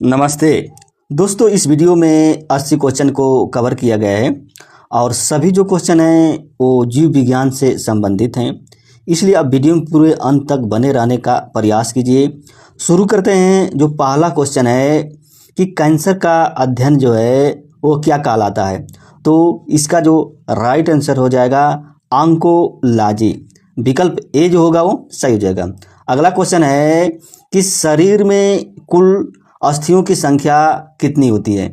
नमस्ते दोस्तों, इस वीडियो में 80 क्वेश्चन को कवर किया गया है और सभी जो क्वेश्चन हैं वो जीव विज्ञान से संबंधित हैं। इसलिए आप वीडियो में पूरे अंत तक बने रहने का प्रयास कीजिए। शुरू करते हैं। जो पहला क्वेश्चन है कि कैंसर का अध्ययन जो है वो क्या कहलाता है, तो इसका जो राइट आंसर हो जाएगा ऑन्कोलॉजी। विकल्प ए जो होगा वो सही हो जाएगा। अगला क्वेश्चन है कि शरीर में कुल अस्थियों की संख्या कितनी होती है,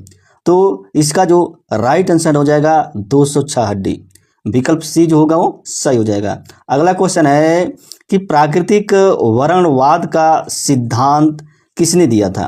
तो इसका जो राइट आंसर हो जाएगा 206 हड्डी। विकल्प सी जो होगा वो सही हो जाएगा। अगला क्वेश्चन है कि प्राकृतिक वर्णवाद का सिद्धांत किसने दिया था,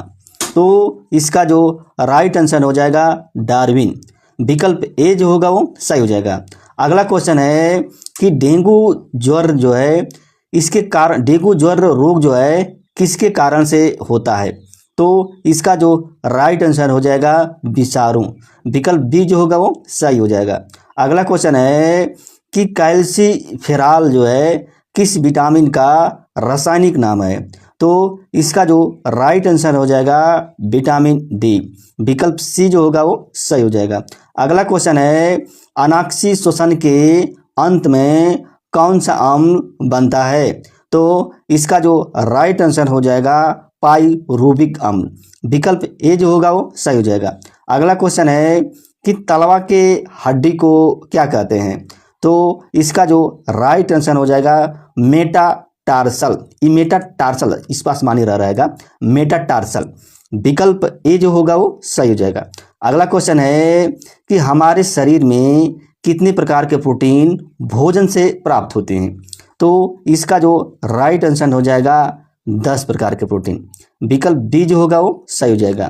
तो इसका जो राइट आंसर हो जाएगा डार्विन। विकल्प ए जो होगा वो सही हो जाएगा। अगला क्वेश्चन है कि डेंगू ज्वर जो है इसके कारण, डेंगू ज्वर रोग जो है किसके कारण से होता है, तो इसका जो राइट आंसर हो जाएगा विषाणु। विकल्प बी जो होगा वो सही हो जाएगा। अगला क्वेश्चन है कि कैल्सीफेरॉल जो है किस विटामिन का रासायनिक नाम है, तो इसका जो राइट आंसर हो जाएगा विटामिन डी। विकल्प सी जो होगा वो सही हो जाएगा। अगला क्वेश्चन है अनाक्सी शोषण के अंत में कौन सा अम्ल बनता है, तो इसका जो राइट आंसर हो जाएगा पाइरूविक अम्ल। विकल्प ए जो होगा वो सही हो जाएगा। अगला क्वेश्चन है कि तलवा के हड्डी को क्या कहते हैं, तो इसका जो राइट आंसर हो जाएगा मेटाटार्सल। ये मेटाटार्सल इस पास मानी रह रहेगा मेटाटार्सल। विकल्प ए जो होगा वो सही हो जाएगा। अगला क्वेश्चन है कि हमारे शरीर में कितने प्रकार के प्रोटीन भोजन से प्राप्त होते हैं, तो इसका जो राइट आंसर हो जाएगा 10 प्रकार के प्रोटीन। विकल्प डी जो होगा वो सही हो जाएगा।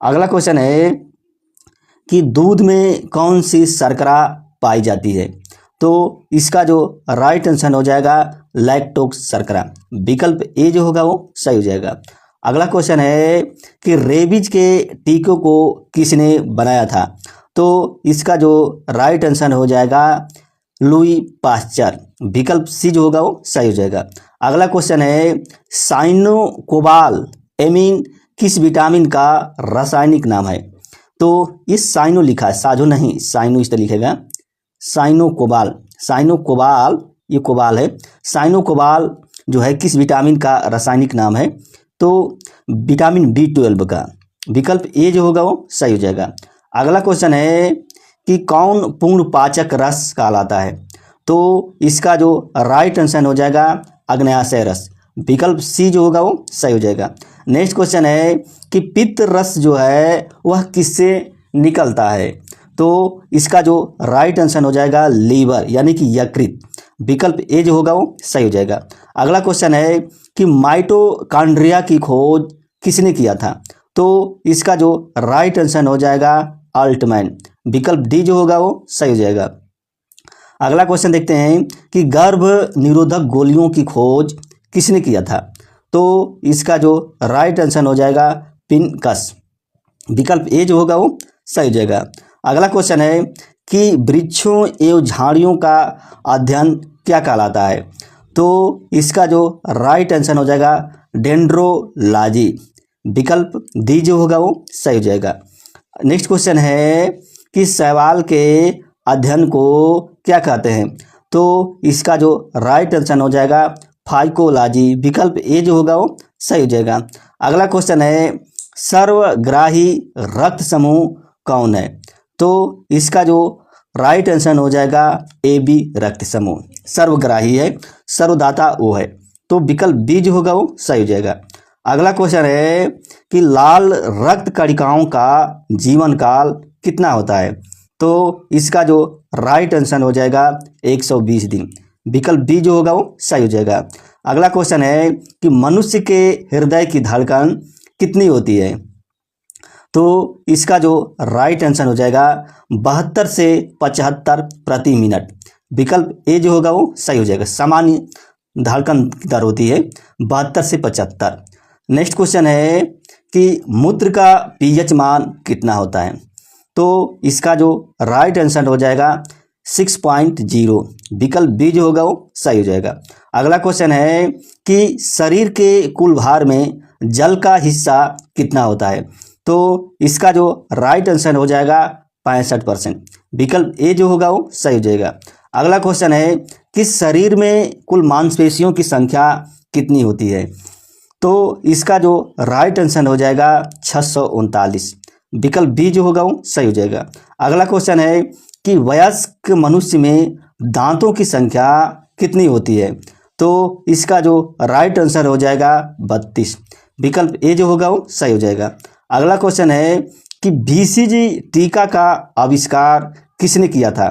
अगला क्वेश्चन है कि दूध में कौन सी शर्करा पाई जाती है, तो इसका जो राइट आंसर हो जाएगा लैक्टोज शर्करा। विकल्प ए जो होगा वो सही हो जाएगा। अगला क्वेश्चन है कि रेबीज के टीकों को किसने बनाया था, तो इसका जो राइट आंसर हो जाएगा लुई पाश्चर। विकल्प सी जो होगा वो सही हो जाएगा। अगला क्वेश्चन है साइनोकोबाल एमीन किस विटामिन का रासायनिक नाम है, तो इस साइनो लिखा है, साझो नहीं, साइनो इस तरह लिखेगा साइनोकोबाल। साइनोकोबाल ये कोबाल है। साइनोकोबाल जो है किस विटामिन का रासायनिक नाम है, तो विटामिन B12 का। विकल्प ए जो होगा वो सही हो जाएगा। अगला क्वेश्चन है कि कौन पूर्ण पाचक रस कहलाता है, तो इसका जो राइट आंसर हो जाएगा अग्न्याशय रस। विकल्प सी जो होगा वो सही हो जाएगा। नेक्स्ट क्वेश्चन है कि पित्त रस जो है वह किससे निकलता है, तो इसका जो राइट आंसर हो जाएगा लीवर यानी कि यकृत। विकल्प ए जो होगा वो सही हो जाएगा। अगला क्वेश्चन है कि माइटोकॉन्ड्रिया की खोज किसने किया था, तो इसका जो राइट आंसर हो जाएगा अल्टमैन। विकल्प डी जो होगा वो सही हो जाएगा। अगला क्वेश्चन देखते हैं कि गर्भ निरोधक गोलियों की खोज किसने किया था, तो इसका जो राइट आंसर हो जाएगा पिनकस। विकल्प ए जो होगा वो सही हो जाएगा। अगला क्वेश्चन है कि वृक्षों एवं झाड़ियों का अध्ययन क्या कहलाता है, तो इसका जो राइट आंसर हो जाएगा डेंड्रोलॉजी। विकल्प डी जो होगा वो सही हो जाएगा। नेक्स्ट क्वेश्चन है कि शैवाल के अध्ययन को क्या कहते हैं, तो इसका जो राइट आंसर हो जाएगा फाइकोलॉजी। विकल्प ए जो होगा वो सही हो जाएगा। अगला क्वेश्चन है सर्वग्राही रक्त समूह कौन है, तो इसका जो राइट आंसर हो जाएगा AB रक्त समूह। सर्वग्राही है, सर्वदाता वो है, तो विकल्प बी जो होगा वो सही हो जाएगा। अगला क्वेश्चन है कि लाल रक्त कणिकाओं का जीवन काल कितना होता है, तो इसका जो राइट आंसर हो जाएगा 120 दिन। विकल्प डी जो होगा वो सही हो जाएगा। अगला क्वेश्चन है कि मनुष्य के हृदय की धड़कन कितनी होती है, तो इसका जो राइट आंसर हो जाएगा 72 से 75 प्रति मिनट। विकल्प ए जो होगा वो सही हो जाएगा। सामान्य धड़कन की दर होती है 72 से 75। नेक्स्ट क्वेश्चन है कि मूत्र का pH मान कितना होता है, तो इसका जो राइट आंसर हो जाएगा 6.0। विकल्प बी जो होगा वो सही हो जाएगा। अगला क्वेश्चन है कि शरीर के कुल भार में जल का हिस्सा कितना होता है? तो इसका जो राइट आंसर हो जाएगा 65%। विकल्प ए जो होगा वो सही हो जाएगा। अगला क्वेश्चन है कि शरीर में कुल मांसपेशियों की संख्या कितनी होती है? तो इसका जो राइट आंसर हो जाएगा 639। विकल्प बी जो होगा वो सही हो जाएगा। अगला क्वेश्चन है कि वयस्क मनुष्य में दांतों की संख्या कितनी होती है? तो इसका जो राइट आंसर हो जाएगा 32। विकल्प ए जो होगा वो सही हो जाएगा। अगला क्वेश्चन है कि बीसीजी टीका का आविष्कार किसने किया था?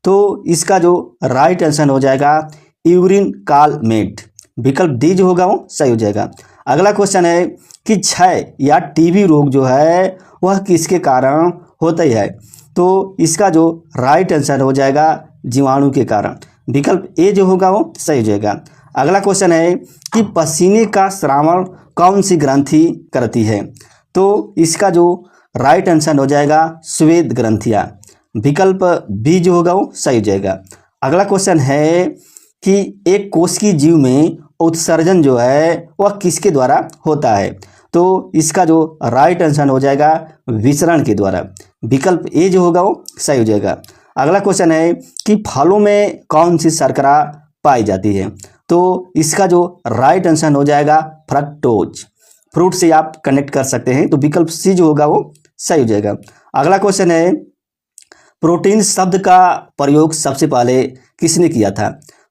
तो इसका जो राइट आंसर हो जाएगा यूरिन कालमेट। विकल्प डी जो होगा वो सही हो जाएगा। अगला क्वेश्चन है कि क्षय या टीबी रोग जो है वह किसके कारण होता है? तो इसका जो राइट आंसर हो जाएगा जीवाणु के कारण। विकल्प ए जो होगा वो सही हो जाएगा। अगला क्वेश्चन है कि पसीने का श्रावण कौन सी ग्रंथि करती है? तो इसका जो राइट आंसर हो जाएगा श्वेत ग्रंथियाँ। विकल्प बी जो होगा वो सही हो जाएगा। अगला क्वेश्चन है कि एक कोशिकीय जीव में उत्सर्जन जो है वह किसके द्वारा होता है? तो इसका जो राइट आंसर हो जाएगा विसरण के द्वारा। विकल्प ए जो होगा वो सही हो जाएगा। अगला क्वेश्चन है कि फलों में कौन सी शर्करा पाई जाती है? तो इसका जो राइट आंसर हो जाएगा फ्रक्टोज। फ्रूट से आप कनेक्ट कर सकते हैं, तो विकल्प सी जो होगा वो सही हो जाएगा। अगला क्वेश्चन है प्रोटीन शब्द का प्रयोग सबसे पहले किसने किया था?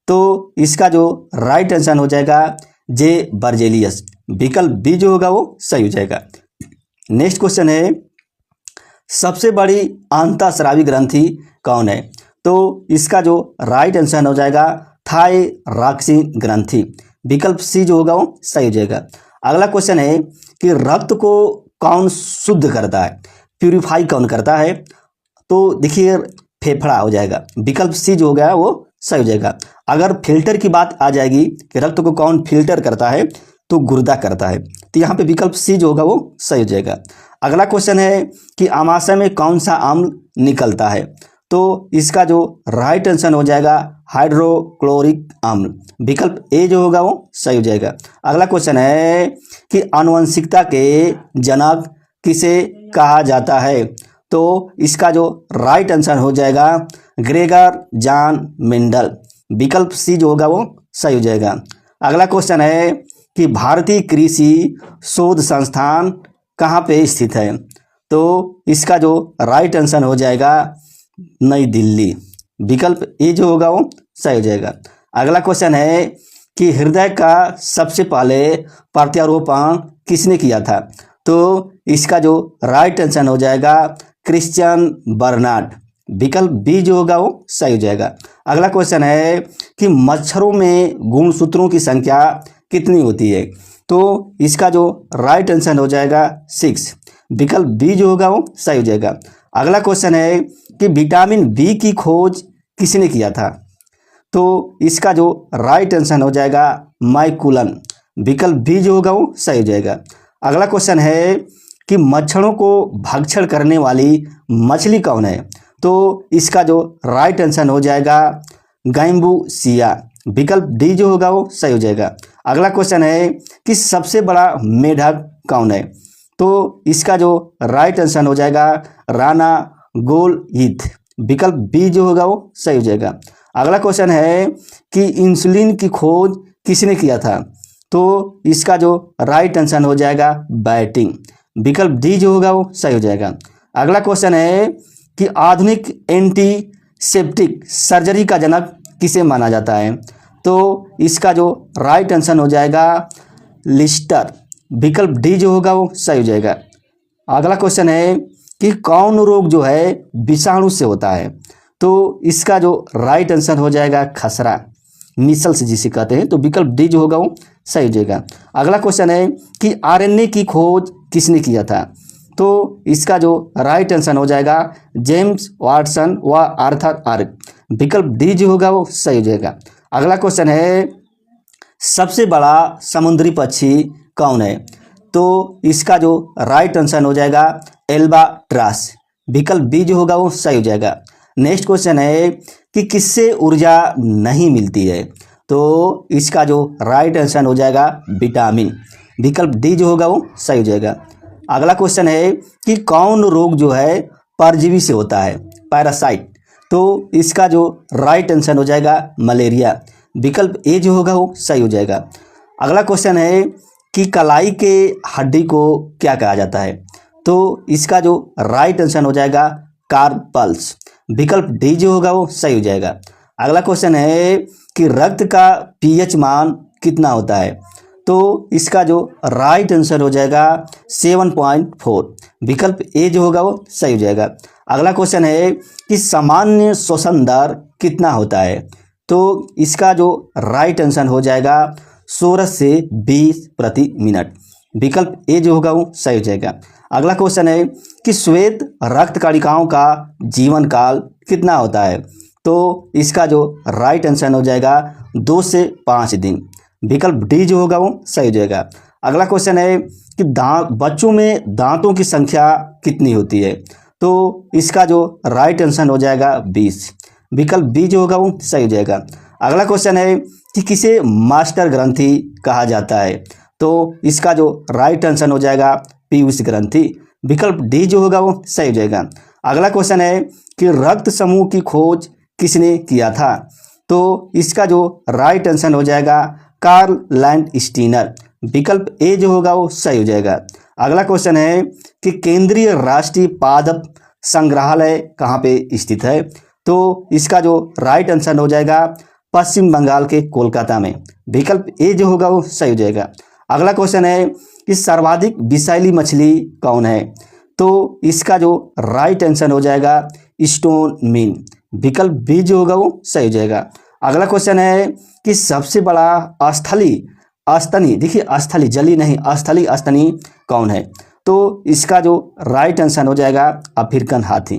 तो इसका जो राइट आंसर हो जाएगा जे बर्जेलियस। विकल्प बी जो होगा वो सही हो जाएगा। नेक्स्ट क्वेश्चन है सबसे बड़ी अंतःस्रावी ग्रंथि कौन है? तो इसका जो राइट आंसर हो जाएगा थायरॉक्सिन ग्रंथि। विकल्प सी जो होगा वो सही हो जाएगा। अगला क्वेश्चन है कि रक्त को कौन शुद्ध करता है, प्यूरिफाई कौन करता है? तो देखिए फेफड़ा हो जाएगा। विकल्प सी जो हो गया वो सही हो जाएगा। अगर फिल्टर की बात आ जाएगी कि रक्त को कौन फिल्टर करता है, तो गुर्दा करता है, तो यहाँ पे विकल्प सी जो होगा वो सही हो जाएगा। अगला क्वेश्चन है कि अमाशय में कौन सा अम्ल निकलता है? तो इसका जो राइट आंसर हो जाएगा हाइड्रोक्लोरिक अम्ल। विकल्प ए जो होगा वो सही हो जाएगा। अगला क्वेश्चन है कि आनुवंशिकता के जनक किसे कहा जाता है? तो इसका जो राइट आंसर हो जाएगा ग्रेगर जॉन मेंडल। विकल्प सी जो होगा वो सही हो जाएगा। अगला क्वेश्चन है कि भारतीय कृषि शोध संस्थान कहाँ पे स्थित है? तो इसका जो राइट आंसर हो जाएगा नई दिल्ली। विकल्प ए जो होगा वो सही हो जाएगा। अगला क्वेश्चन है कि हृदय का सबसे पहले प्रत्यारोपण किसने किया था? तो इसका जो राइट आंसर हो जाएगा क्रिश्चियन बर्नार्ड। विकल्प बी जो होगा वो सही हो जाएगा। अगला क्वेश्चन है कि मच्छरों में गुणसूत्रों की संख्या कितनी होती है? तो इसका जो राइट आंसर हो जाएगा 6। विकल्प बी जो होगा वो सही हो जाएगा। अगला क्वेश्चन है कि विटामिन बी की खोज किसने किया था? तो इसका जो राइट आंसर हो जाएगा मैकुलन। विकल्प बी जो होगा वो सही हो जाएगा। अगला क्वेश्चन है कि मच्छरों को भक्षण करने वाली मछली कौन है? तो इसका जो राइट आंसर हो जाएगा गैम्बूसिया। विकल्प डी जो होगा वो सही हो जाएगा। अगला क्वेश्चन है कि सबसे बड़ा मेढक कौन है? तो इसका जो राइट आंसर हो जाएगा राणा गोलहीथ। विकल्प बी जो होगा वो सही हो जाएगा। अगला क्वेश्चन है कि इंसुलिन की खोज किसने किया था? तो इसका जो राइट आंसर हो जाएगा बैटिंग। विकल्प डी जो होगा वो सही हो जाएगा। अगला क्वेश्चन है कि आधुनिक एंटीसेप्टिक सर्जरी का जनक किसे माना जाता है? तो इसका जो राइट आंसर हो जाएगा लिस्टर। विकल्प डी जो होगा वो सही हो जाएगा। अगला क्वेश्चन है कि कौन रोग जो है विषाणु से होता है? तो इसका जो राइट आंसर हो जाएगा खसरा, मिसल्स जिसे कहते हैं। तो विकल्प डी जो होगा वो सही हो जाएगा। अगला क्वेश्चन है कि आरएनए की खोज किसने किया था? तो इसका जो राइट आंसर हो जाएगा जेम्स वाटसन व आर्थर आर्क। विकल्प डी जो होगा वो सही हो जाएगा। अगला क्वेश्चन है सबसे बड़ा समुद्री पक्षी कौन है? तो इसका जो राइट आंसर हो जाएगा एल्बाट्रॉस। विकल्प बी जो होगा वो सही हो जाएगा। नेक्स्ट क्वेश्चन है कि किससे ऊर्जा नहीं मिलती है? तो इसका जो राइट आंसर हो जाएगा विटामिन। विकल्प डी जो होगा वो सही हो जाएगा। अगला क्वेश्चन है कि कौन रोग जो है परजीवी से होता है, पैरासाइट। तो इसका जो राइट आंसर हो जाएगा मलेरिया, विकल्प ए जो होगा वो सही हो जाएगा। अगला क्वेश्चन है कि कलाई के हड्डी को क्या कहा जाता है, तो इसका जो राइट आंसर हो जाएगा कार्पल्स, विकल्प डी जो होगा वो सही हो जाएगा। अगला क्वेश्चन है कि रक्त का पीएच मान कितना होता है, तो इसका जो राइट आंसर हो जाएगा 7.4, विकल्प ए जो होगा वो सही हो जाएगा। अगला क्वेश्चन है कि सामान्य श्वसन दर कितना होता है, तो इसका जो राइट आंसर हो जाएगा 16 से 20 प्रति मिनट, विकल्प ए जो होगा वो सही हो जाएगा। अगला क्वेश्चन है कि श्वेत रक्त कणिकाओं का जीवन काल कितना होता है, तो इसका जो राइट आंसर हो जाएगा 2 से 5 दिन, विकल्प डी जो होगा वो सही हो जाएगा। अगला क्वेश्चन है कि बच्चों में दांतों की संख्या कितनी होती है, तो इसका जो राइट आंसर हो जाएगा 20, विकल्प बी जो होगा वो सही हो जाएगा। अगला क्वेश्चन है कि किसे मास्टर ग्रंथि कहा जाता है, तो इसका जो राइट आंसर हो जाएगा पीयूष ग्रंथि, विकल्प डी जो होगा वो सही हो जाएगा। अगला क्वेश्चन है कि रक्त समूह की खोज किसने किया था, तो इसका जो राइट आंसर हो जाएगा कार्ल लैंडस्टीनर, विकल्प ए जो होगा वो सही हो जाएगा। अगला क्वेश्चन है कि केंद्रीय राष्ट्रीय पादप संग्रहालय कहाँ पे स्थित है, तो इसका जो राइट आंसर हो जाएगा पश्चिम बंगाल के कोलकाता में, विकल्प ए जो होगा वो सही हो जाएगा। अगला क्वेश्चन है कि सर्वाधिक विषैली मछली कौन है, तो इसका जो राइट आंसर हो जाएगा स्टोन मीन, विकल्प बी जो होगा वो सही हो जाएगा। अगला क्वेश्चन है कि सबसे बड़ा स्तनी, देखिए स्थली जली नहीं, स्तनी कौन है, तो इसका जो राइट आंसर हो जाएगा अफ्रीकन हाथी,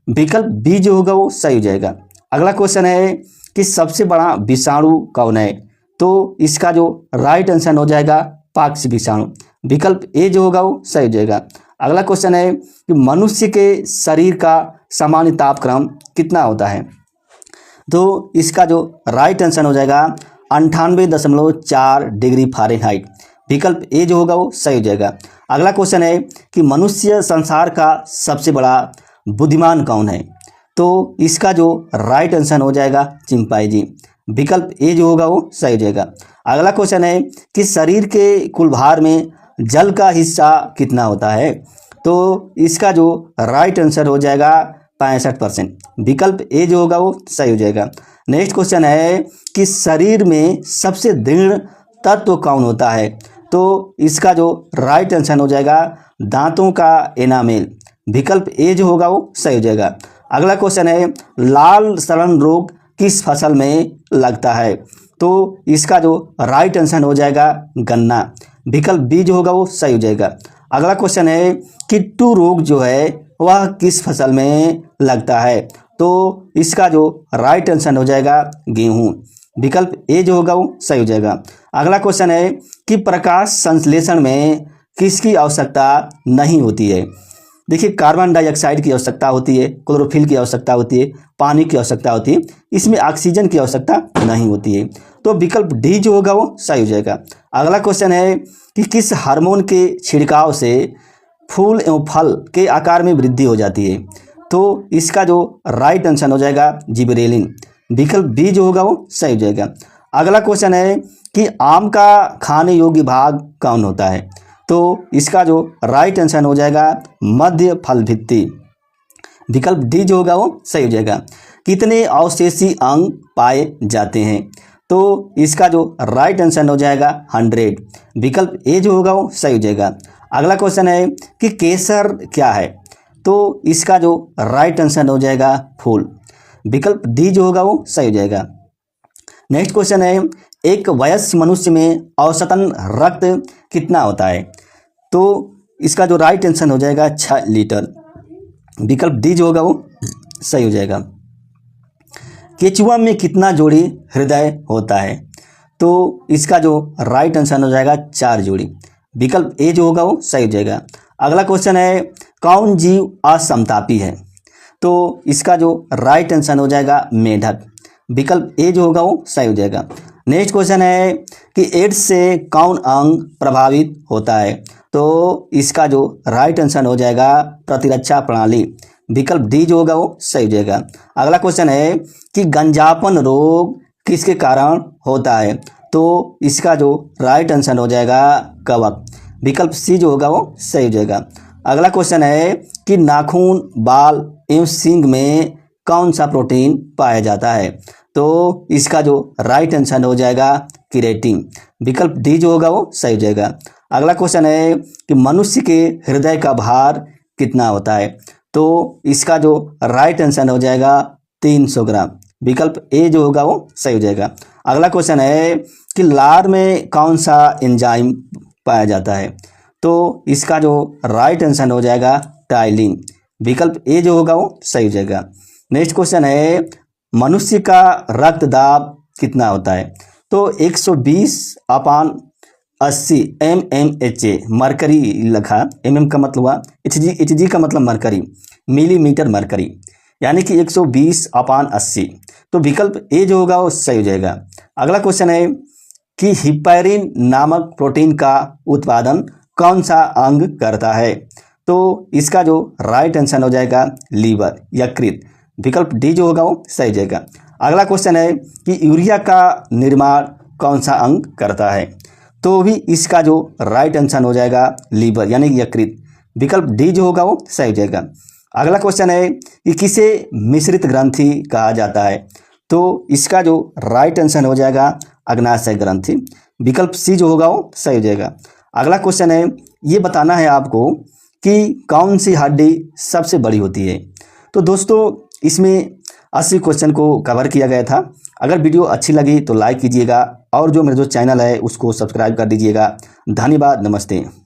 विकल्प बी जो होगा वो सही हो जाएगा। अगला क्वेश्चन है कि सबसे बड़ा विषाणु कौन है, तो इसका जो राइट आंसर हो जाएगा पॉक्स विषाणु, विकल्प ए जो होगा वो सही हो जाएगा। अगला क्वेश्चन है कि मनुष्य के शरीर का सामान्य तापक्रम कितना होता है, तो इसका जो राइट आंसर हो जाएगा 98.4 डिग्री फ़ारेनहाइट, विकल्प ए जो होगा वो सही हो जाएगा। अगला क्वेश्चन है कि मनुष्य संसार का सबसे बड़ा बुद्धिमान कौन है, तो इसका जो राइट आंसर हो जाएगा चिंपैंजी, विकल्प ए जो होगा वो सही हो जाएगा। अगला क्वेश्चन है कि शरीर के कुल भार में जल का हिस्सा कितना होता है, तो इसका जो राइट आंसर हो जाएगा 65%, विकल्प ए जो होगा वो सही हो जाएगा। नेक्स्ट क्वेश्चन है कि शरीर में सबसे दृढ़ तत्व कौन होता है, तो इसका जो राइट आंसर हो जाएगा दांतों का एनामेल, विकल्प ए जो होगा वो सही हो जाएगा। अगला क्वेश्चन है लाल सड़न रोग किस फसल में लगता है, तो इसका जो राइट आंसर हो जाएगा गन्ना, विकल्प बी जो होगा वो सही हो जाएगा। अगला क्वेश्चन है किट्टू रोग जो है वह किस फसल में लगता है, तो इसका जो राइट आंसर हो जाएगा गेहूं, विकल्प ए जो होगा वो सही हो जाएगा। अगला क्वेश्चन है कि प्रकाश संश्लेषण में किसकी आवश्यकता नहीं होती है, देखिए कार्बन डाइऑक्साइड की आवश्यकता होती है, क्लोरोफिल की आवश्यकता होती है, पानी की आवश्यकता होती है, इसमें ऑक्सीजन की आवश्यकता नहीं होती है, तो विकल्प डी जो होगा वो सही हो जाएगा। अगला क्वेश्चन है कि किस हार्मोन के छिड़काव से फूल एवं फल के आकार में वृद्धि हो जाती है, तो इसका जो राइट आंसर हो जाएगा जिबरेलिन, विकल्प बी जो होगा वो सही हो जाएगा। अगला क्वेश्चन है कि आम का खाने योग्य भाग कौन होता है, तो इसका जो राइट आंसर हो जाएगा मध्य फल भित्ति, विकल्प डी जो होगा वो सही हो जाएगा। कितने अवशेषी अंग पाए जाते हैं, तो इसका जो राइट आंसर हो जाएगा 100, विकल्प ए जो होगा वो सही हो जाएगा। अगला क्वेश्चन है कि केसर क्या है, तो इसका जो राइट आंसर हो जाएगा फूल, विकल्प डी जो होगा वो सही हो जाएगा। नेक्स्ट क्वेश्चन है एक वयस्क मनुष्य में औसतन रक्त कितना होता है, तो इसका जो राइट आंसर हो जाएगा 6 लीटर, विकल्प डी जो होगा वो सही हो जाएगा। केचुआ में कितना जोड़ी हृदय होता है, तो इसका जो राइट आंसर हो जाएगा 4 जोड़ी, विकल्प ए जो होगा वो सही हो जाएगा। अगला क्वेश्चन है कौन जीव असमतापी है, तो इसका जो राइट आंसर हो जाएगा मेढक, विकल्प ए जो होगा वो सही हो जाएगा। नेक्स्ट क्वेश्चन है कि एड्स से कौन अंग प्रभावित होता है? तो इसका जो राइट आंसर हो जाएगा प्रतिरक्षा प्रणाली, विकल्प डी जो होगा वो सही हो जाएगा। अगला क्वेश्चन है कि गंजापन रोग किसके कारण होता है? तो इसका जो राइट आंसर हो जाएगा कवक, विकल्प सी जो होगा वो सही हो जाएगा। अगला क्वेश्चन है कि नाखून, बाल एवं सींग में कौन सा प्रोटीन पाया जाता है? तो इसका जो राइट आंसर हो जाएगा केराटिन, विकल्प डी जो होगा वो सही हो जाएगा। अगला क्वेश्चन है कि मनुष्य के हृदय का भार कितना होता है? तो इसका जो राइट आंसर हो जाएगा 300 ग्राम, विकल्प ए जो होगा वो सही हो जाएगा। अगला क्वेश्चन है कि लार में कौन सा एंजाइम पाया जाता है? तो इसका जो राइट आंसर हो जाएगा टाइलिन, विकल्प ए जो होगा वो सही हो जाएगा। नेक्स्ट क्वेश्चन है मनुष्य का रक्त दाब कितना होता है? तो 120/80 mmHg, मरकरी लिखा, mm का मतलब हुआ Hg का मतलब मरकरी, मिलीमीटर मरकरी, यानी कि 120/80। तो विकल्प ए जो होगा वो सही हो जाएगा। अगला क्वेश्चन है कि हिपैरिन नामक प्रोटीन का उत्पादन कौन सा अंग करता है? तो इसका जो राइट आंसर हो जाएगा लीवर, यकृत, विकल्प डी जो होगा वो सही हो जाएगा। अगला क्वेश्चन है कि यूरिया का निर्माण कौन सा अंग करता है? तो भी इसका जो राइट आंसर हो जाएगा लीवर यानी यकृत, विकल्प डी जो होगा वो सही हो जाएगा। अगला क्वेश्चन है कि किसे मिश्रित ग्रंथि कहा जाता है? तो इसका जो राइट आंसर हो जाएगा अग्नाशय ग्रंथि, विकल्प सी जो होगा वो सही हो जाएगा। अगला क्वेश्चन है ये बताना है आपको कि कौन सी हड्डी सबसे बड़ी होती है? तो दोस्तों इसमें 80 क्वेश्चन को कवर किया गया था। अगर वीडियो अच्छी लगी तो लाइक कीजिएगा और जो मेरा जो चैनल है उसको सब्सक्राइब कर दीजिएगा। धन्यवाद, नमस्ते।